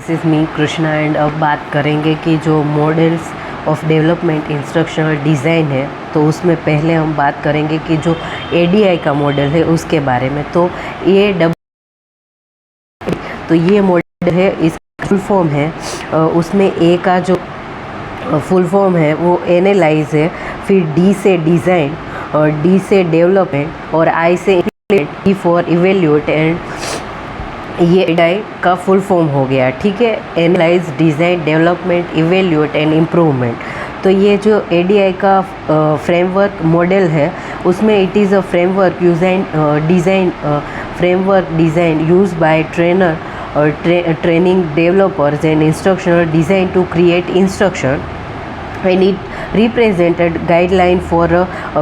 This is me Krishna and अब बात करेंगे कि जो models of development instructional design है तो उसमें पहले हम बात करेंगे कि जो एडीआई का मॉडल है उसके बारे में। तो ये मॉडल है, इसका फुल फॉर्म है, उसमें ए का जो फुल फॉर्म है वो एनालाइज है, फिर डी से डिज़ाइन और डी से डेवलपमेंट और आई से implement, E for evaluate and ये एडीआई का फुल फॉर्म हो गया। ठीक है, analyse, design, development, evaluate and improvement. तो ये जो एडीआई का फ्रेमवर्क मॉडल है उसमें it is a framework design use by trainer training developers and instructional design to create instruction and it represented guideline for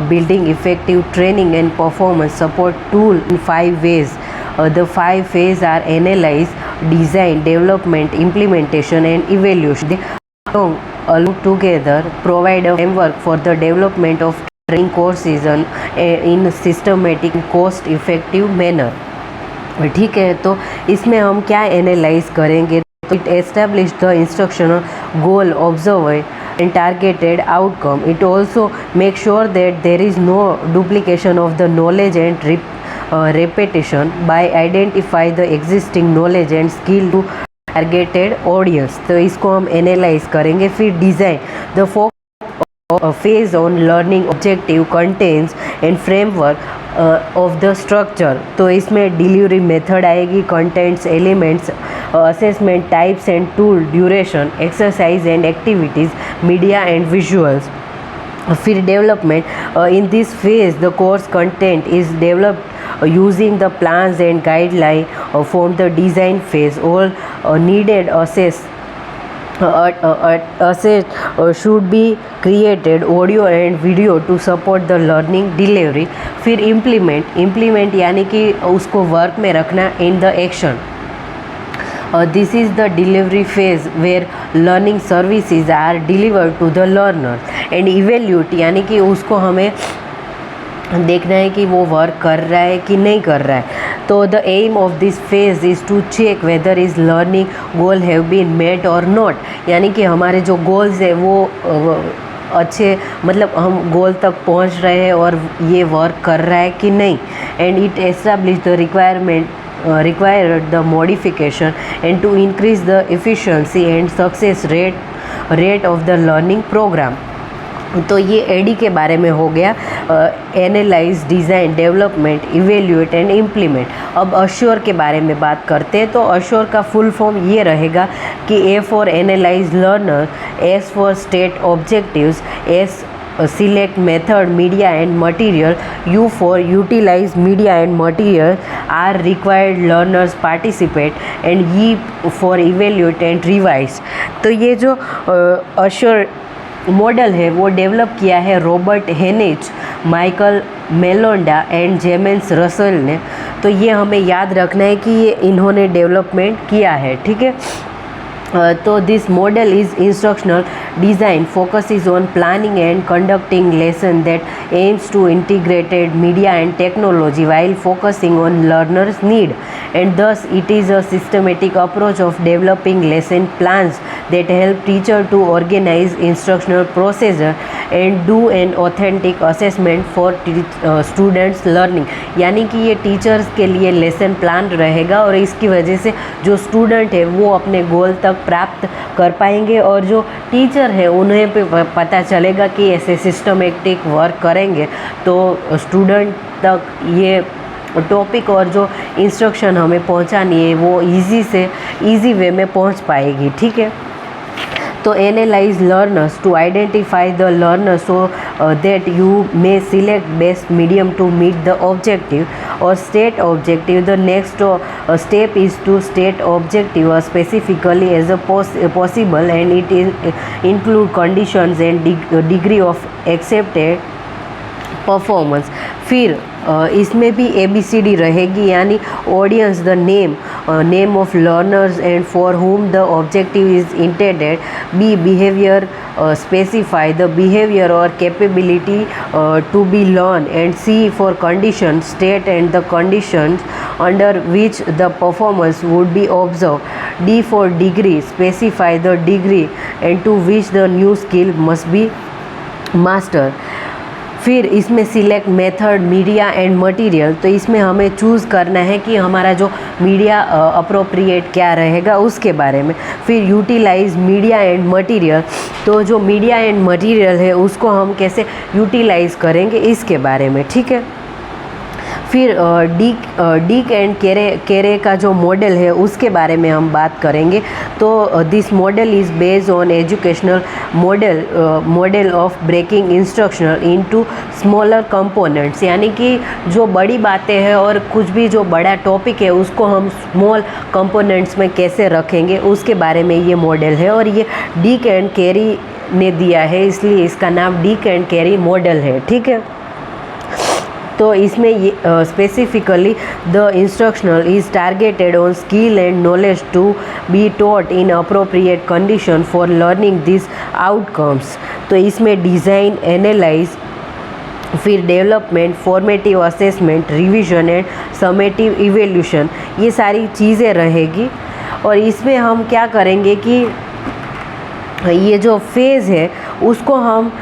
building effective training and performance support tool in 5 ways. The 5 phases are analyze, design, development, implementation and evaluation. They along together provide a framework for the development of training courses in a systematic cost effective manner. ठीक है, तो इसमें हम क्या analyse करेंगे? तो it establish the instructional goal, observe and targeted outcome. It also makes sure that there is no duplication of the knowledge and repetition by identify the existing knowledge and skill to targeted audience. तो इसको हम analyse करेंगे। फिर design, the phase on learning objective contains and framework of the structure. तो इसमें delivery method आएगी, contents, elements, assessment types and tool, duration, exercise and activities, media and visuals. फिर development, in this phase the course content is developed using the plans and guideline from the design phase. All needed assets should be created, audio and video to support the learning delivery. फिर implement यानी कि उसको work में रखना in the action. This is the delivery phase where learning services are delivered to the learner. And evaluate यानी कि उसको हमें देखना है कि वो वर्क कर रहा है कि नहीं कर रहा है। तो the aim of this phase is to check whether is learning goal have been met और नॉट। यानी कि हमारे जो गोल्स है वो अच्छे, मतलब हम गोल तक पहुंच रहे हैं और ये वर्क कर रहा है कि नहीं। And it establish the required the modification and to increase the efficiency and success rate of the learning program. तो ये एडी के बारे में हो गया, analyse, design, development, evaluate and implement. अब अश्योर के बारे में बात करते हैं। तो अश्योर का फुल फॉर्म ये रहेगा कि A for analyse learner, S for state objectives, S select method, media and material, U for utilize media and material, R required learners participate and E for evaluate and revise. तो ये जो assure model है वो develop किया है Robert Heinich, Michael Molenda and James Russell ने। तो ये हमें याद रखना है कि ये इन्होंने डेवलपमेंट किया है। ठीक है, तो this model is instructional design focuses on planning and conducting lesson that aims to integrated media and technology while focusing on learners' need, and thus it is a systematic approach of developing lesson plans that help teacher to organize instructional procedure and do an authentic assessment for students learning. यानी कि ये teachers के लिए lesson plan रहेगा और इसकी वजह से जो स्टूडेंट है वो अपने गोल तक प्राप्त कर पाएंगे और जो टीचर है उन्हें पे पता चलेगा कि ऐसे सिस्टमेटिक वर्क करेंगे तो स्टूडेंट तक ये टॉपिक और जो इंस्ट्रक्शन हमें पहुंचानी है वो ईजी वे में पहुंच पाएगी। ठीक है, तो analyse learners to identify the learners so that you may select best medium to meet the objective और state objective. The next step is to state objective specifically as a possible and it include conditions and degree of accepted performance. फिर इसमें भी ABCD रहेगी, यानी audience, the name of learners and for whom the objective is intended. B behaviour, specify the behaviour और capability to be learn and C for condition, state and the conditions under which the performance would be observe. D for degree, specify the degree and to which the new skill must be master. फिर इसमें select method, media and material, तो इसमें हमें choose करना है कि हमारा जो मीडिया अप्रोप्रिएट क्या रहेगा उसके बारे में. फिर यूटिलाइज मीडिया एंड मटेरियल, तो जो मीडिया एंड मटेरियल है उसको हम कैसे यूटिलाइज करेंगे इसके बारे में. ठीक है. फिर डिक एंड केरे का जो मॉडल है उसके बारे में हम बात करेंगे. तो this model is based on educational model of breaking instructional into smaller components, यानी कि जो बड़ी बातें हैं और कुछ भी जो बड़ा टॉपिक है उसको हम स्मॉल कंपोनेंट्स में कैसे रखेंगे उसके बारे में ये मॉडल है. और ये डिक एंड केरी ने दिया है, इसलिए इसका नाम डिक एंड केरी मॉडल है. ठीक है. तो इसमें ये specifically the instructional is targeted on skill and knowledge to be taught in appropriate condition for learning this outcomes. तो इसमें डिज़ाइन, एनालाइज, फिर development, formative assessment, revision and summative evaluation, ये सारी चीज़ें रहेगी. और इसमें हम क्या करेंगे कि ये जो फेज़ है उसको हम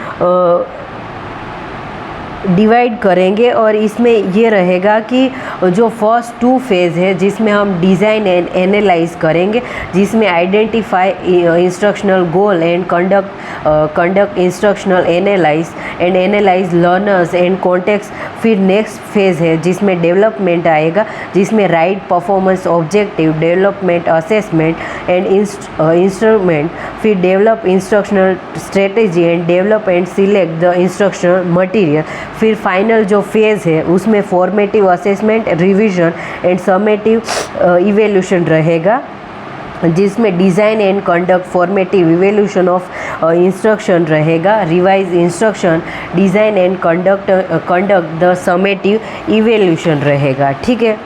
डिवाइड करेंगे. और इसमें ये रहेगा कि जो फर्स्ट 2 फेज़ है जिसमें हम डिज़ाइन एंड एनालाइज करेंगे, जिसमें identify instructional goal and conduct instructional analyse learners and context. फिर नेक्स्ट फेज़ है जिसमें डेवलपमेंट आएगा, जिसमें write performance objective, development assessment and instrument. फिर develop instructional strategy and develop and select the instructional material. फिर final जो phase है उसमें formative assessment, revision and summative evaluation रहेगा, जिसमें design and conduct, formative evaluation of instruction रहेगा, revise instruction, design and conduct the summative evaluation रहेगा. ठीक है.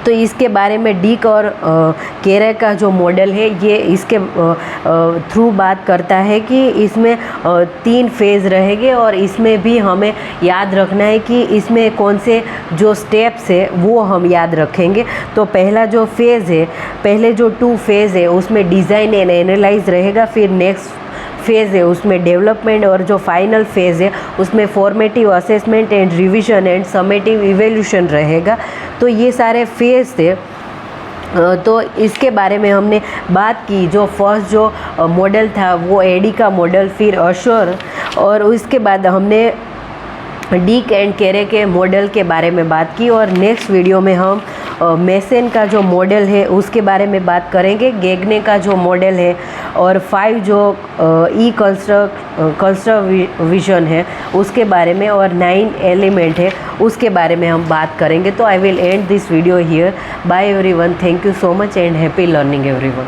तो इसके बारे में डिक और केरे का जो मॉडल है ये इसके थ्रू बात करता है कि इसमें 3 फेज़ रहेंगे. और इसमें भी हमें याद रखना है कि इसमें कौन से जो स्टेप्स है वो हम याद रखेंगे. तो पहला जो फेज़ है, पहले जो 2 फेज़ है उसमें डिज़ाइन एंड एनालाइज रहेगा. फिर नेक्स्ट फेज़ है उसमें डेवलपमेंट, और जो फाइनल फेज़ है उसमें formative assessment and revision and summative evaluation रहेगा. तो ये सारे फेज़ थे. तो इसके बारे में हमने बात की. जो फर्स्ट जो मॉडल था वो एडी का मॉडल, फिर अशोर, और उसके बाद हमने डिक एंड केरे के मॉडल के बारे में बात की. और नेक्स्ट वीडियो में हम मेसन का जो मॉडल है उसके बारे में बात करेंगे, गेगने का जो मॉडल है, और 5 जो ई कंस्ट्रक्शन है उसके बारे में, और 9 एलिमेंट है उसके बारे में हम बात करेंगे. तो I will end this video here. Bye everyone. Thank you so much and happy learning everyone.